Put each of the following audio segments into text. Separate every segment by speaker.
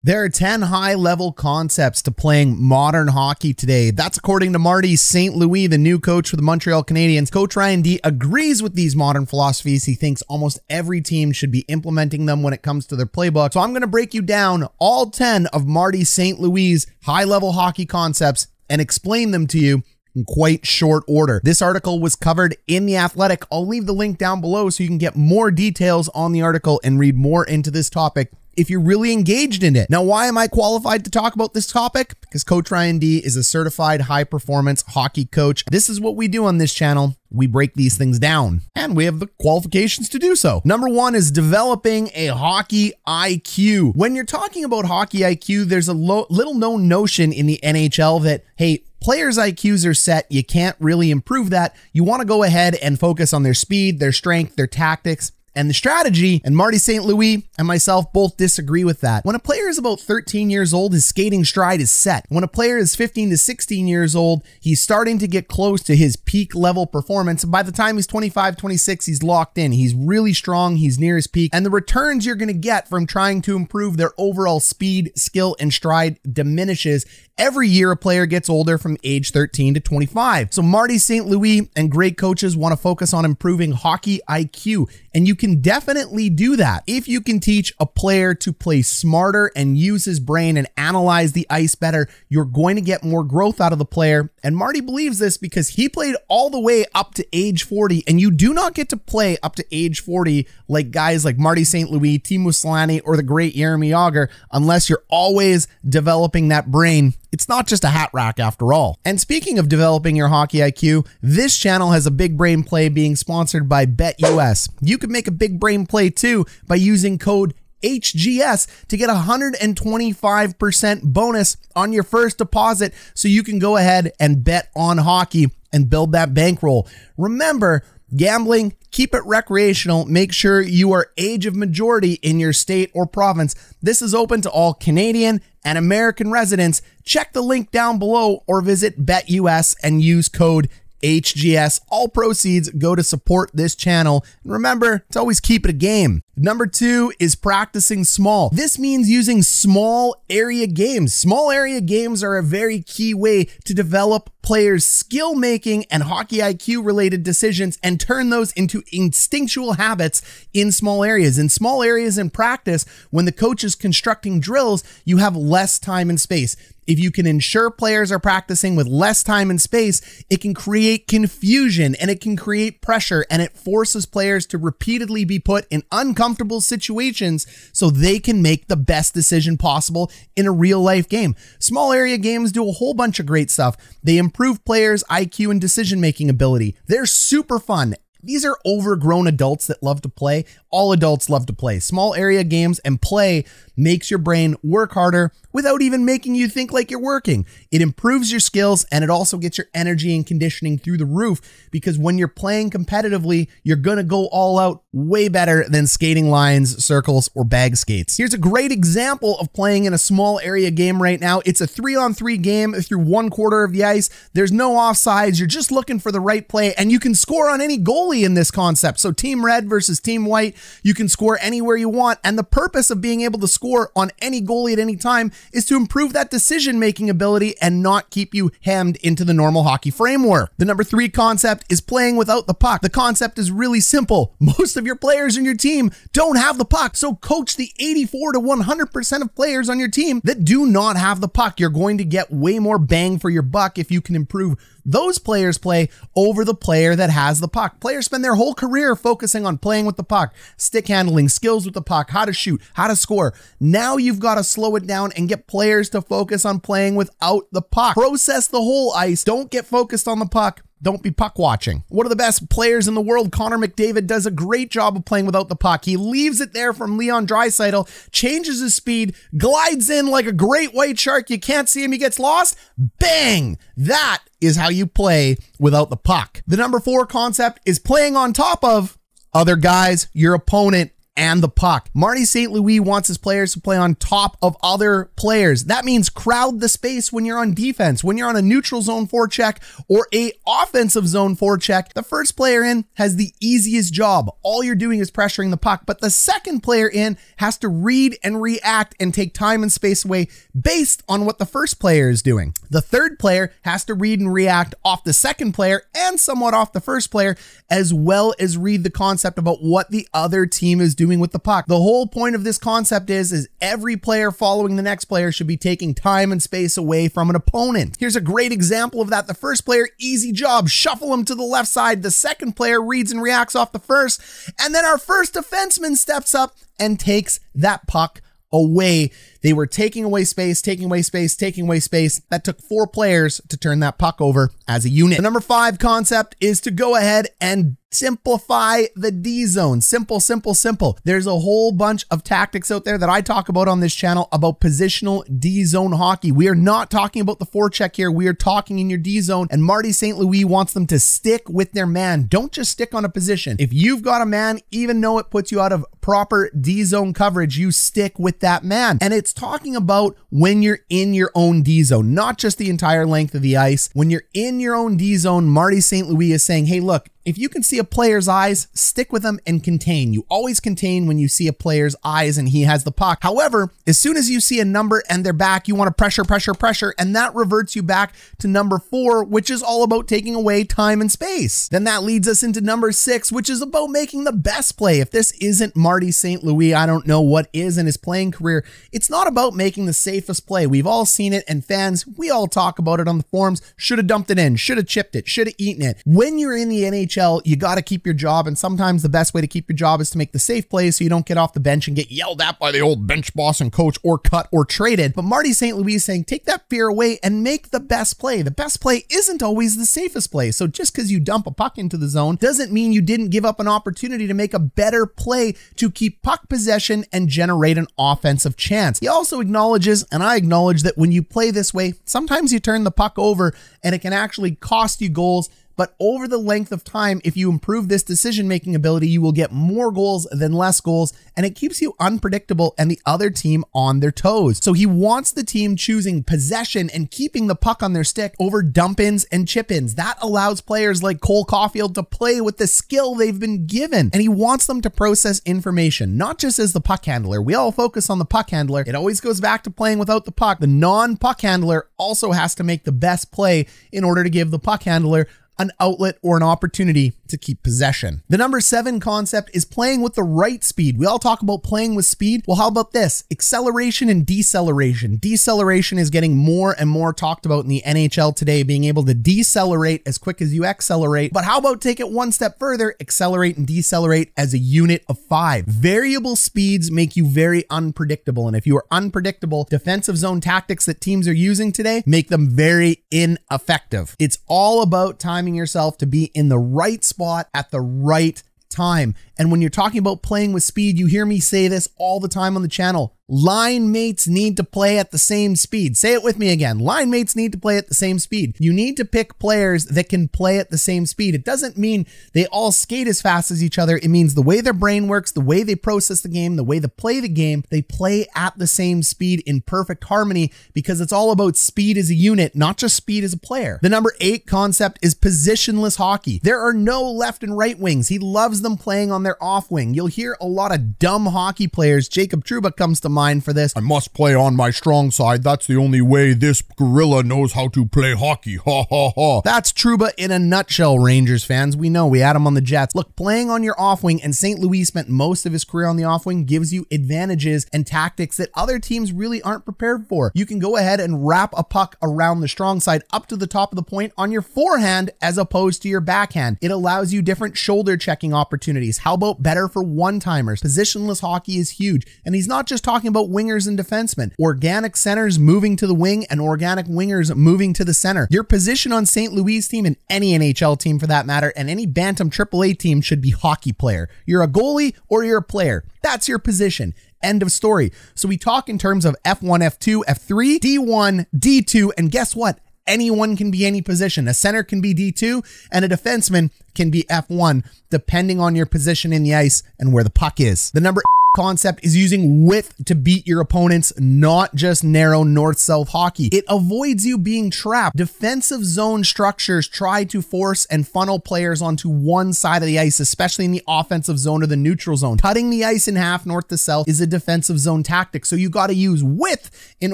Speaker 1: There are 10 high-level concepts to playing modern hockey today. That's according to Marty St. Louis, the new coach for the Montreal Canadiens. Coach Ryan D agrees with these modern philosophies. He thinks almost every team should be implementing them when it comes to their playbook. So I'm going to break you down all 10 of Marty St. Louis' high-level hockey concepts and explain them to you in quite short order. This article was covered in The Athletic. I'll leave the link down below so you can get more details on the article and read more into this topic if you're really engaged in it. Now, why am I qualified to talk about this topic? Because Coach Ryan D is a certified high-performance hockey coach. This is what we do on this channel. We break these things down, and we have the qualifications to do so. Number one is developing a hockey IQ. When you're talking about hockey IQ, there's a little known notion in the NHL that, hey, players' IQs are set. You can't really improve that. You want to go ahead and focus on their speed, their strength, their tactics, and the strategy. And Marty St. Louis and myself both disagree with that. When a player is about 13 years old, his skating stride is set. When a player is 15 to 16 years old, he's starting to get close to his peak level performance. By the time he's 25, 26, he's locked in. He's really strong. He's near his peak. And the returns you're going to get from trying to improve their overall speed, skill, and stride diminishes every year a player gets older from age 13 to 25. So Marty St. Louis and great coaches want to focus on improving hockey IQ. And you can definitely do that if you can teach a player to play smarter and use his brain and analyze the ice better. You're going to get more growth out of the player. And Marty believes this because he played all the way up to age 40, and you do not get to play up to age 40 like guys like Marty St. Louis, Teemu Selanne, or the great Jaromir Jagr unless you're always developing that brain. It's not just a hat rack after all. And speaking of developing your hockey IQ, this channel has a big brain play being sponsored by BetUS. You can make a big brain play too by using code HGS to get 125% bonus on your first deposit so you can go ahead and bet on hockey and build that bankroll. Remember, gambling, keep it recreational. Make sure you are age of majority in your state or province. This is open to all Canadian and American residents. Check the link down below or visit BetUS and use code HGS. All proceeds go to support this channel. And remember, to always keep it a game. Number two is practicing small. This means using small area games. Small area games are a very key way to develop players' skill making and hockey IQ related decisions and turn those into instinctual habits in small areas. In small areas in practice, when the coach is constructing drills, you have less time and space. If you can ensure players are practicing with less time and space, it can create confusion and it can create pressure, and it forces players to repeatedly be put in uncomfortable situations so they can make the best decision possible in a real life game. Small area games do a whole bunch of great stuff. They improve players' IQ and decision-making ability. They're super fun. These are overgrown adults that love to play. All adults love to play. Small area games and play makes your brain work harder without even making you think like you're working. It improves your skills, and it also gets your energy and conditioning through the roof, because when you're playing competitively, you're going to go all out way better than skating lines, circles, or bag skates. Here's a great example of playing in a small area game right now. It's a 3-on-3 game through one quarter of the ice. There's no offsides. You're just looking for the right play, and you can score on any goalie in this concept. So team red versus team white, you can score anywhere you want. And the purpose of being able to score on any goalie at any time is to improve that decision-making ability and not keep you hemmed into the normal hockey framework. The number three concept is playing without the puck. The concept is really simple. Most of your players in your team don't have the puck. So coach the 84 to 100% of players on your team that do not have the puck. You're going to get way more bang for your buck if you can improve those players' play over the player that has the puck. Players spend their whole career focusing on playing with the puck, stick handling, skills with the puck, how to shoot, how to score. Now you've got to slow it down and get players to focus on playing without the puck. Process the whole ice. Don't get focused on the puck. Don't be puck watching. One of the best players in the world, Connor McDavid, does a great job of playing without the puck. He leaves it there from Leon Draisaitl, changes his speed, glides in like a great white shark. You can't see him. He gets lost. Bang! That is how you play without the puck. The number four concept is playing on top of other guys, your opponent, and the puck. Marty St. Louis wants his players to play on top of other players. That means crowd the space when you're on defense. When you're on a neutral zone forecheck or a offensive zone forecheck, the first player in has the easiest job. All you're doing is pressuring the puck, but the second player in has to read and react and take time and space away based on what the first player is doing. The third player has to read and react off the second player and somewhat off the first player, as well as read the concept about what the other team is doing with the puck. The whole point of this concept is every player following the next player should be taking time and space away from an opponent. Here's a great example of that. The first player, easy job, shuffle him to the left side. The second player reads and reacts off the first, and then our first defenseman steps up and takes that puck away. They were taking away space, taking away space, taking away space. That took 4 players to turn that puck over as a unit. The number 5 concept is to go ahead and simplify the D zone. Simple, simple, simple. There's a whole bunch of tactics out there that I talk about on this channel about positional D zone hockey. We are not talking about the forecheck here. We are talking in your D zone, and Marty St. Louis wants them to stick with their man. Don't just stick on a position. If you've got a man, even though it puts you out of proper D zone coverage, you stick with that man. And it's talking about when you're in your own D zone, not just the entire length of the ice. When you're in your own D zone, Marty St. Louis is saying, hey, look, if you can see a player's eyes, stick with them and contain. You always contain when you see a player's eyes and he has the puck. However, as soon as you see a number and they're back, you want to pressure, pressure, pressure, and that reverts you back to number 4, which is all about taking away time and space. Then that leads us into number 6, which is about making the best play. If this isn't Marty St. Louis, I don't know what is in his playing career. It's not about making the safest play. We've all seen it, and fans, we all talk about it on the forums. Should have dumped it in, should have chipped it, should have eaten it. When you're in the NHL, you got to keep your job, and sometimes the best way to keep your job is to make the safe plays so you don't get off the bench and get yelled at by the old bench boss and coach, or cut or traded. But Marty St. Louis is saying, take that fear away and make the best play. The best play isn't always the safest play. So just because you dump a puck into the zone doesn't mean you didn't give up an opportunity to make a better play to keep puck possession and generate an offensive chance. He also acknowledges, and I acknowledge, that when you play this way, sometimes you turn the puck over and it can actually cost you goals. But over the length of time, if you improve this decision-making ability, you will get more goals than less goals, and it keeps you unpredictable and the other team on their toes. So he wants the team choosing possession and keeping the puck on their stick over dump-ins and chip-ins. That allows players like Cole Caulfield to play with the skill they've been given, and he wants them to process information, not just as the puck handler. We all focus on the puck handler. It always goes back to playing without the puck. The non-puck handler also has to make the best play in order to give the puck handler an outlet or an opportunity to keep possession. The number 7 concept is playing with the right speed. We all talk about playing with speed. Well, how about this? Acceleration and deceleration. Deceleration is getting more and more talked about in the NHL today, being able to decelerate as quick as you accelerate. But how about take it one step further, accelerate and decelerate as a unit of 5. Variable speeds make you very unpredictable. And if you are unpredictable, defensive zone tactics that teams are using today make them very ineffective. It's all about timing yourself to be in the right spot at the right time. And when you're talking about playing with speed, you hear me say this all the time on the channel. Line mates need to play at the same speed. Say it with me again. Line mates need to play at the same speed. You need to pick players that can play at the same speed. It doesn't mean they all skate as fast as each other. It means the way their brain works, the way they process the game, the way they play the game, they play at the same speed in perfect harmony, because it's all about speed as a unit, not just speed as a player. The number 8 concept is positionless hockey. There are no left and right wings. He loves them playing on their off wing. You'll hear a lot of dumb hockey players. Jacob Trouba comes to mind for this. I must play on my strong side. That's the only way this gorilla knows how to play hockey. Ha ha ha. That's Trouba in a nutshell, Rangers fans. We know, we had him on the Jets. Look, playing on your off wing, and St. Louis spent most of his career on the off wing, gives you advantages and tactics that other teams really aren't prepared for. You can go ahead and wrap a puck around the strong side up to the top of the point on your forehand as opposed to your backhand. It allows you different shoulder checking opportunities. How about better for one-timers? Positionless hockey is huge. And he's not just talking about wingers and defensemen. Organic centers moving to the wing and organic wingers moving to the center. Your position on St. Louis' team, and any NHL team for that matter, and any Bantam AAA team, should be hockey player. You're a goalie or you're a player. That's your position. End of story. So we talk in terms of F1, F2, F3, D1, D2, and guess what? anyone can be any position. A center can be D2 and a defenseman can be F1, depending on your position in the ice and where the puck is. The number concept is using width to beat your opponents, not just narrow north-south hockey. It avoids you being trapped. Defensive zone structures try to force and funnel players onto one side of the ice, especially in the offensive zone or the neutral zone. Cutting the ice in half north to south is a defensive zone tactic, so you got to use width in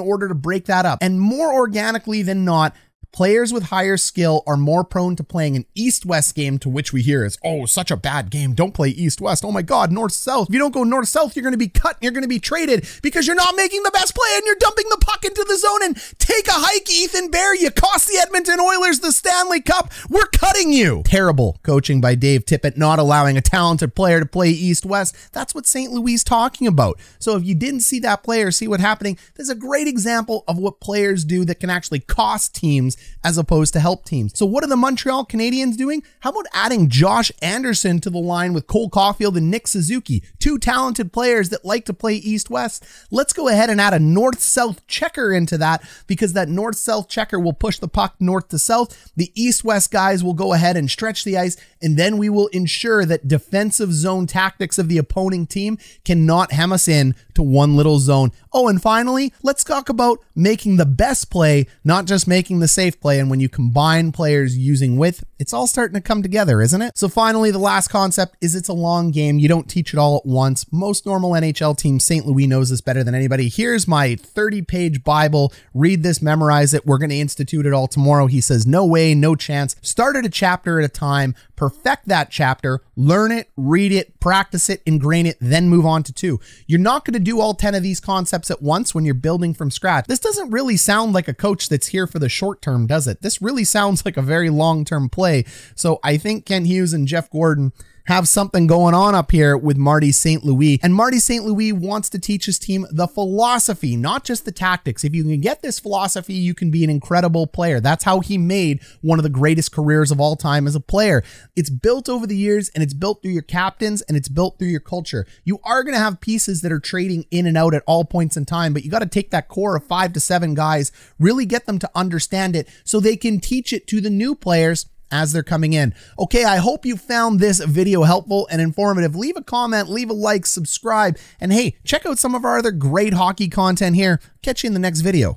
Speaker 1: order to break that up. And more organically than not, players with higher skill are more prone to playing an east-west game, to which we hear is, oh, such a bad game. Don't play east-west. Oh my God, north-south. If you don't go north-south, you're going to be cut and you're going to be traded because you're not making the best play and you're dumping the puck into the zone. And take a hike, Ethan Bear. You cost the Edmonton Oilers the Stanley Cup. We're cutting you. Terrible coaching by Dave Tippett, not allowing a talented player to play east-west. That's what St. Louis is talking about. So if you didn't see that play or see what's happening, there's a great example of what players do that can actually cost teams as opposed to help teams. So what are the Montreal Canadiens doing? How about adding Josh Anderson to the line with Cole Caulfield and Nick Suzuki, two talented players that like to play east-west? Let's go ahead and add a north-south checker into that, because that north-south checker will push the puck north to south. The east-west guys will go ahead and stretch the ice, and then we will ensure that defensive zone tactics of the opposing team cannot hem us in to one little zone. Oh, and finally, let's talk about making the best play, not just making the safe play. And when you combine players using width, it's all starting to come together, isn't it? So finally, the last concept is it's a long game. You don't teach it all at once. Most normal NHL teams, St. Louis knows this better than anybody. Here's my 30-page Bible. Read this, memorize it. We're going to institute it all tomorrow. He says, no way, no chance. Start at a chapter at a time. Perfect that chapter. Learn it, read it, practice it, ingrain it, then move on to 2. You're not going to do all 10 of these concepts at once when you're building from scratch. This doesn't really sound like a coach that's here for the short term, does it? This really sounds like a very long-term play. So I think Ken Hughes and Jeff Gordon have something going on up here with Marty St. Louis. And Marty St. Louis wants to teach his team the philosophy, not just the tactics. If you can get this philosophy, you can be an incredible player. That's how he made one of the greatest careers of all time as a player. It's built over the years, and it's built through your captains, and it's built through your culture. You are going to have pieces that are trading in and out at all points in time, but you got to take that core of 5 to 7 guys, really get them to understand it so they can teach it to the new players as they're coming in. Okay, I hope you found this video helpful and informative. Leave a comment, leave a like, subscribe, and hey, check out some of our other great hockey content here. Catch you in the next video.